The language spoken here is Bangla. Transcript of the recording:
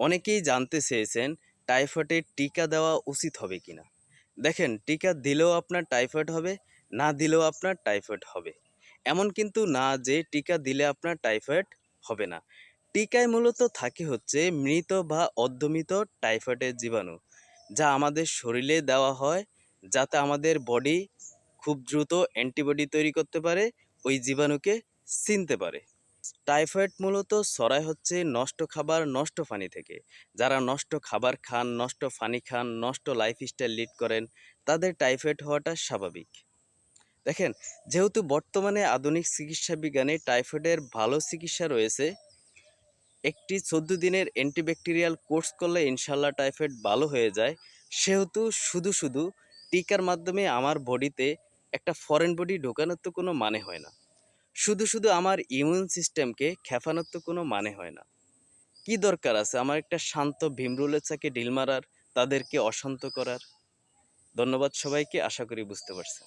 অনেকেই জানতে চেয়েছেন টাইফয়েডের টিকা দেওয়া উচিত হবে কিনা। দেখেন, টিকা দিলেও আপনার টাইফয়েড হবে, না দিলেও আপনার টাইফয়েড হবে। এমন কিন্তু না যে টিকা দিলে আপনার টাইফয়েড হবে না। টিকায় মূলত থাকে হচ্ছে মৃত বা অর্ধমৃত টাইফয়েডের জীবাণু, যা আমাদের শরীরে দেওয়া হয় যাতে আমাদের বডি খুব দ্রুত অ্যান্টিবডি তৈরি করতে পারে, ওই জীবাণুকে চিনতে পারে। টাইফয়েড মূলত ছড়ায় হচ্ছে নষ্ট খাবার, নষ্ট পানি থেকে। যারা নষ্ট খাবার খান, নষ্ট পানি খান, নষ্ট লাইফস্টাইল লিড করেন, তাদের টাইফয়েড হওয়াটা স্বাভাবিক। দেখেন, যেহেতু বর্তমানে আধুনিক চিকিৎসা বিজ্ঞানে টাইফয়েডের ভালো চিকিৎসা রয়েছে, একটি 14 দিনের অ্যান্টিব্যাকটেরিয়াল কোর্স করলে ইনশাল্লাহ টাইফয়েড ভালো হয়ে যায়। সেহেতু শুধু টিকার মাধ্যমে আমার বডিতে একটা ফরেন বডি ঢোকানোর তো কোনো মানে হয় না। শুধু আমার ইমিউন সিস্টেমকে খেপানোর তো কোনো মানে হয় না। কি দরকার আছে আমার একটা শান্ত ভীমরুলের চাকে ঢিল মারার, তাদেরকে অশান্ত করার? ধন্যবাদ সবাইকে, আশা করি বুঝতে পারছেন।